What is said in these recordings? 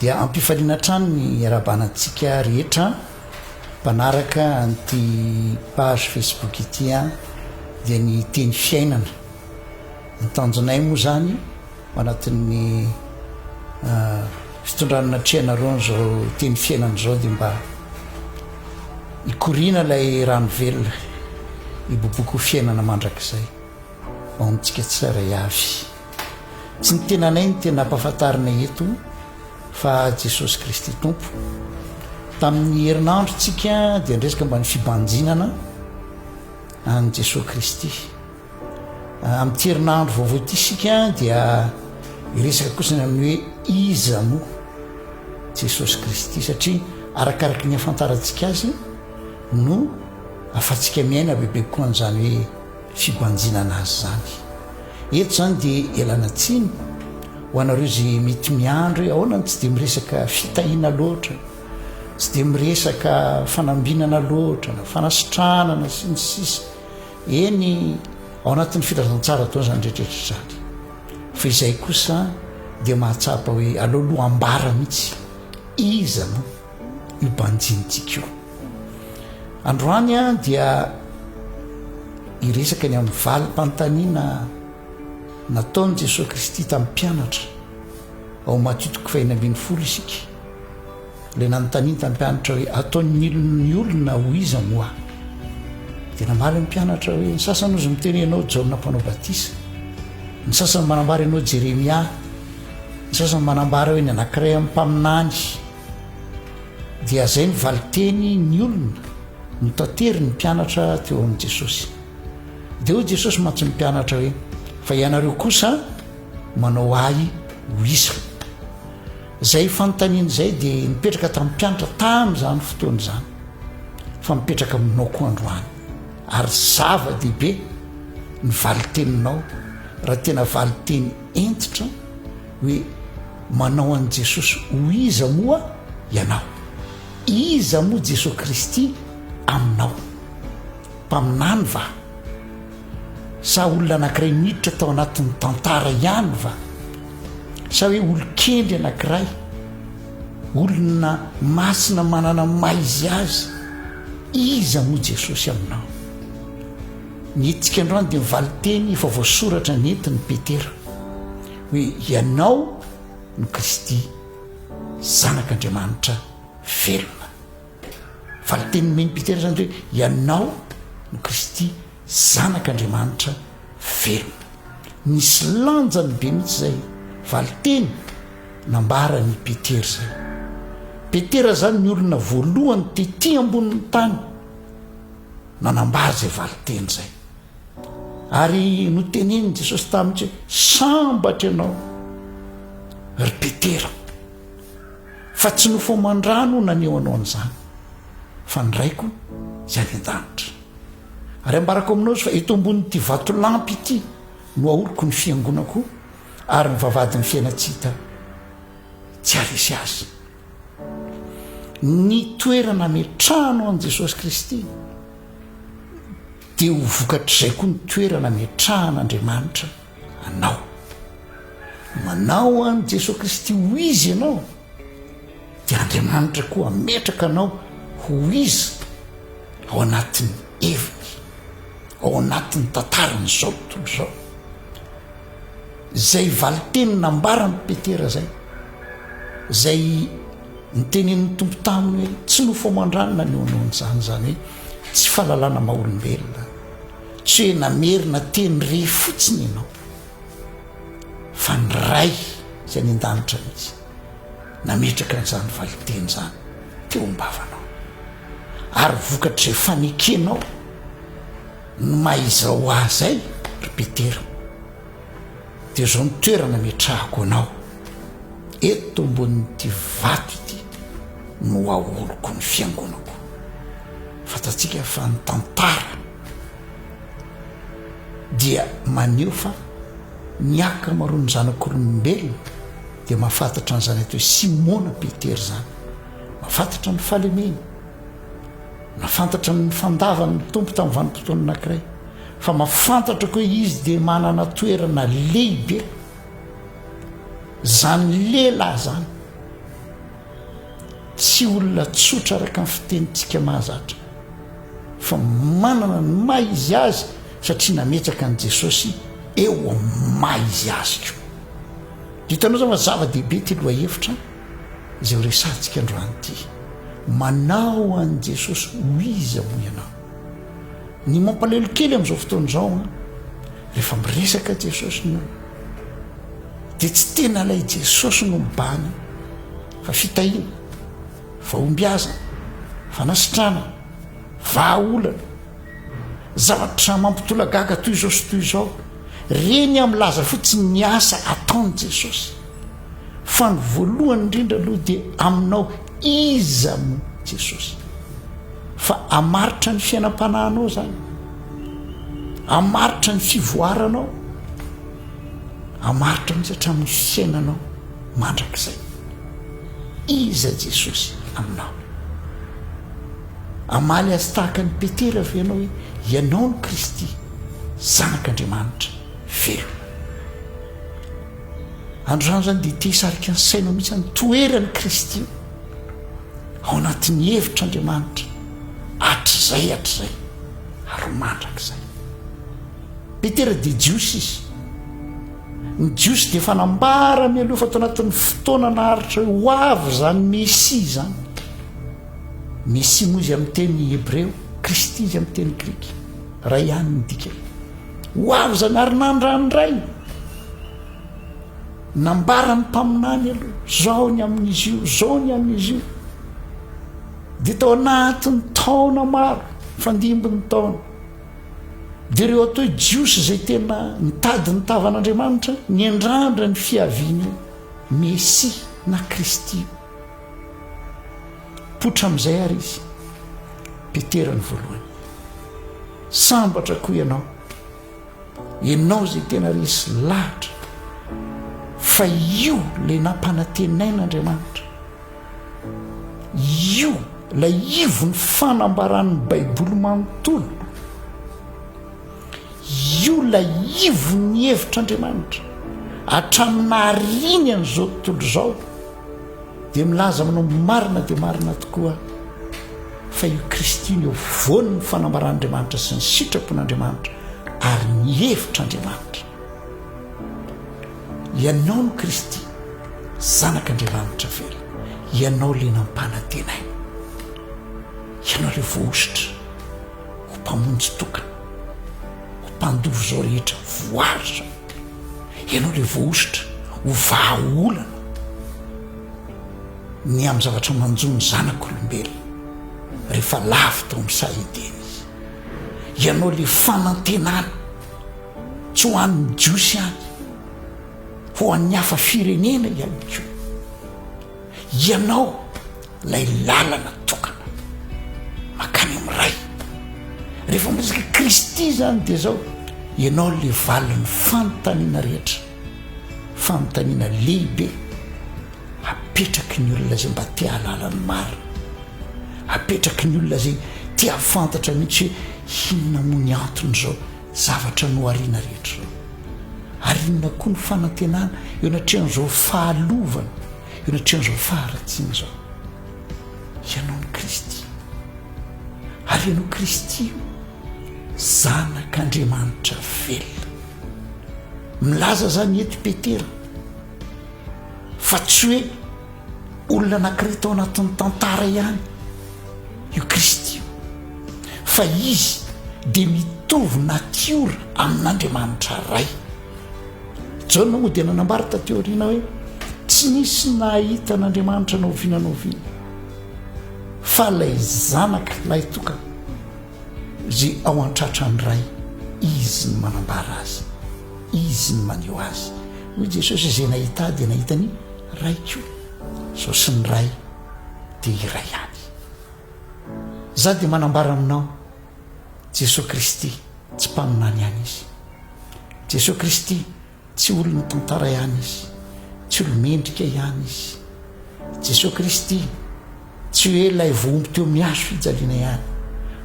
dia ampifaliana trano ny arabanantsika rehetra mpanaraka an'ity page Facebook ity a dia ny teny fiainana nytanjonay moa zany manatin'ny fitondranana trianaroany zao teny fiainana zao dia mba ikorina ilay rano velona iboboko fiainana mandrakizay maontsika tsara iavy tsy ny tenanay ny tena ampahafantarina eto fa Jesosy Kristy tompo tamin'ny herinandrotsika dia ndresaka mba ny fibanjinana any Jesosy Kristy amin'ity herinandro vaovao ity sika dia iresaka kosany amin'ny hoe iza mo Jesosy Kristy satria arakaraky ny afantarantsika azy no afatsika miaina bebe koa an'izany hoe fibanjinana azy zany eto zany dia elana tsiny ho anareo zay mety miandro hoe ahoana tsy dia miresaka fitahiana loatra tsy dia miresaka fanambinana loatra na fanasitranana sy ny sisa eny ao anatin'ny filazantsara atao zany rehetrrehetra zany fa izay kosa dia mahatsapa hoe aleoloha ambara mihitsy iza mo io banjinitsika io androany a dia iresaka ny amin'ny valim-panontaniana nataon'i Jesosy Kristy tamin'ny mpianatra ao Matitoko 5:20 isika le nanontaniana tamin'ny mpianatra hoe ataon'ny olona ho iza moa dia nambara ny mpianatra hoe ny sasany ozy miteny ianao Jaona mpanao batisa, ny sasany manambara ianao Jeremia, ny sasany manambara hoe ny anankiray amin'ny mpaminany. Dia zay ny valiteny ny olona no tantery ny mpianatra teo amin'i Jesosy. Dia hoy Jesosy mantsy ny mpianatra hoe fa ianareo kosa manao ahy ho iza. Zay fanontaniana zay dia mipetraka tamin'ny mpianatra tamin'izany fotoana izany fa mipetraka aminao koa androany. Ary zava-dehibe ny valiteninao raha tena valiteny entitra hoe manao an'i Jesosy ho iza moa ianao. Iza moa Jesosy Kristy aminao? Mpaminany va? Sa olona anankiray miditra tao anatin'ny tantara ihany va? Sa hoe olon-kely anankiray, olona masina manana maizy azy? Iza moa Jesosy aminao? Ny etsika androany dia mivaliteny fa voasoratra ny entiny Petera hoe ianao no Kristy zanak'Andriamanitra velona. Valiteny meny Petera zany hoe ianao no Kristy zanak'Andriamanitra velona. Nisy lanjany be mihitsy zay valiteny nambara ny Petera zay. Petera zany ny olona voalohany tety ambonin'ny tany nanambara zay valiteny zay. Ary no teneny Jesosy tamin'ny sambatra ianao ry Petera, fa tsy no fomandrano naneo anao an'izany fa ny raiko zay any an-danitra. Ary ambarako aminao fa eto ambonin'ity vato lampy ity no ahoroko ny fiangonako ary ny vavadin'ny fiainatsita tsy aresy azy. Ny toerana metrahano an' Jesosy Kristy dia ho vokatr'izay koa ny toerana metrahan'Andriamanitra anao. Manao an' Jesosy Kristy ho izy ianao dia Andriamanitra koa ametraka anao ho izy ao anatin'ny heviny, ao anatin'ny tantarany zao tontolo zao. Zay valiteny nambarany Petera zay, zay nytenen'ny tompo taminy hoe tsy no fomandrano naneo anao an'izany, zany hoe tsy fahalalana maha-olombelona, tsy hoe namerina teny re fotsiny ianao fa ny ray zay ny an-danitra mihitsy nametraka n'izany valiteny zany teo am-bavanao. Ary vokatr'izay fanekenao no maiza ho azy ay ry Petera dia zao ny toerana metrahako anao eto ambonin'ity vato ity no ahoroko ny fiangonako. Fatatsika fa ny tantara dia maneho fa ny akamaroan'ny zanak'olombelona dia mahafantatra an'izany atao hoe Simona Petera zany, mahafantatra ny fahalemeny, mahafantatra ny fandavan'ny tompo tamin'ny vanim-potoana anankiray, fa mahafantatra koa izy dia manana toerana lehibe. Zany lehilahy zany tsy olona tsotra araka ny fitenitsika mahazatra fa manana ny maha izy azy satria nametraka an' Jesosy eo amin'ny maha izy azy ko. Hitanao zava zava-dehibe ty loha hevitra izay ho resantsika androany ty. Manao an' Jesosy ho izy ho ianao. Ny mampalelo kely amin'izao fotoan'izao rehefa miresaka Jesosy ny olo dia tsy tena ilay Jesosy no mibany fa fitahiana, fahombiazana, fanasitrana, vahaolana, zavatra mampitolagaga toy izao sy toy izao. Reny am'laza fotsiny ny asa ataony Jesosy fa ny voalohany indrindra aloha dia aminao iza mo Jesosy, fa amaritra ny fiainam-panahinao zany, amaritra ny fivoaranao, amaritra mihitsy hatramin'ny fiainanao mandrakizay. Iza Jesosy aminao. Amaly azy tahaka ny Petera avy ianao hoe ianao ny Kristy, zanak'Andriamanitra velona. Androany zany dia te hisarika ny sainao mihitsy ny toerany Kristy ao anatin'ny hevitr'Andriamanitra hatrizay ary mandrakizay. Petera dia jiosy izy. Ny jiosy dia fanambara mialoha fa tao anatin'ny fotoana naharitra hoe ho avy zany Mesia zany. Mesia moa izy amin'ny teny Hebreo, Kristy izy amin'ny teny Grika, ray ihany ny dika. Ho avy zany ary nandrandray nambara ny mpaminany aloha zao ny amin'izy io, zao ny amin'izy io. Dia tao anatin'ny taona maro, fandimbin'ny taona, dia ireo atao jiosy zay tena nitady ny tavan'Andriamanitra ny andrandra ny fiaviany Mesia na Kristy. Potra amin'izay ary izy Petera ny voalohany. Sambatra koa ianao zay tena resy lahatra fa io le nampanantenain'Andriamanitra, io la ivo ny fanambaran'ny Baiboly manontolo, io la ivo ny hevitr'Andriamanitra hatramina ariny an'izao tontolo izao. Dia milaza manao marina dia marina tokoa fa io Kristy io voany ny fanambaran'Andriamanitra sy ny sitrapon'Andriamanitra ary ny hevitr'Andriamanitra. Ianao ny Kristy, zanak'Andriamanitra vela, ianao le nampanantenaina, ianao le voaositra ho mpamonjy tokana, ho mpandovy zao rehetra voaritra, ianao le voaositra ho vahaolana ny amin'ny zavatra manjo ny zanak'olombelona rehefa lavy tao amin'ny sahedeny izy. Ianao le fanantenana tsy ho an'ny jiosy any, ho an'ny hafa firenena ihany koa. Ianao lay lalana tokana makany amin'ny ray. Rehefa miresaka Kristy zany dia zao, ianao le valin'ny fanontaniana rehetra, fanontaniana lehibe apetraky ny olona zay mba tia halala ny marina, apetraky ny olona zay tia fantatra mihitsy hoe inona moa ny anton'izao zavatra no ariana rehetra zao. Arinona koa ny fanantenana eo anatrehan'izao fahalovana, eo anatrehan'izao faharatsiana zao. Ianao ny Kristy, ary ianao Kristy io zanak'Andriamanitra velona. Milaza zany eto Petera fa tsy hoe olona anankiray tao anatin'ny tantara ihany io Kristy io, fa izy dia mitovy natiora amin'Andriamanitra ray. Jaona moa dia nanambara tateo aoriana hoe tsy nisy nahita an'Andriamanitra naovinanaoviana fa lay zanaka lay tokana zay ao an-tratrany ray, izy ny manambara azy, izy ny maneho azy. Hoy Jesosy izay nahita dia nahita ny ray koa, sao sy ny ray dia iray ihany. Za dia manambara aminao Jesosy Kristy tsy mpaminany ihany izy. Jesosy Kristy tsy olona tantara ihany izy, tsy olo-mendrika ihany izy. Jesosy Kristy tsy hoe lay vohomby teo miaso fijaliana ihany,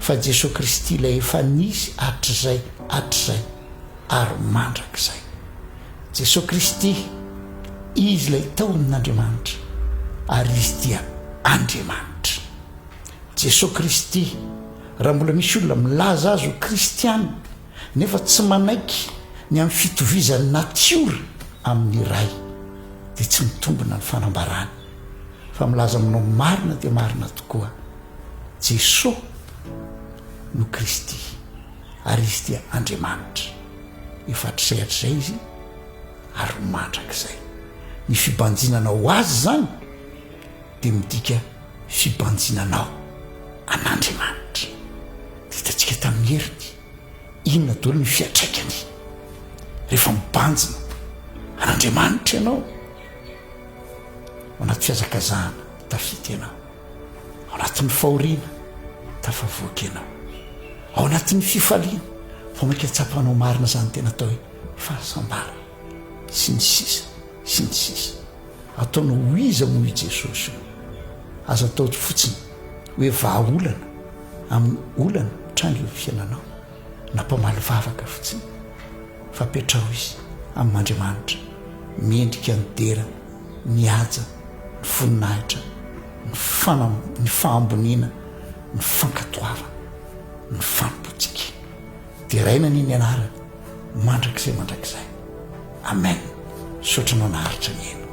fa Jesosy Kristy lay efa nisy hatrizay ary mandrakizay. Jesosy Kristy izy lay tao amin'Andriamanitra ary izy dia Andriamanitra. Jesosy Kristy raha mbola misy olona milaza azy ho kristiana nefa tsy manaiky ny amin'ny fitovizan'ny natiora amin'ny ray dia tsy mitombona ny fanambarany fa milaza aminao marina dia marina tokoa Jesosy no Kristy ary izy dia Andriamanitra. Efa trisehatra izay izy ary mandrakizay ny fibanjinana ho azy zany dia midika fibanjinanao an'Andriamanitra. Hitantsika tamin'ny heriny inona daholo ny fiatraikany rehefa mibanjina an'Andriamanitra ianao. Ao anaty fiazakazahana tafity ianao, ao anatin'ny fahoriana tafavoaka ianao, ao anatin'ny fifaliana fa maika tsapanao marina zany tena atao hoe fahasambara sy ny sisa sy ny sisa. Ataonao ho iza moa i Jesosy io. Azo atao fotsiny hoe vahaolana amin'ny olana tranga eo fiainanao na mpamaly vavaka fotsiny fa petraho izy amin'Andriamanitra miendrika ny dera, ny haja, ny voninahitra, ny fahamboniana, ny fankatoavana, ny fampotsika. Dia raina ny anarana mandrakizay. Amen. Sotra naharitra ny eno.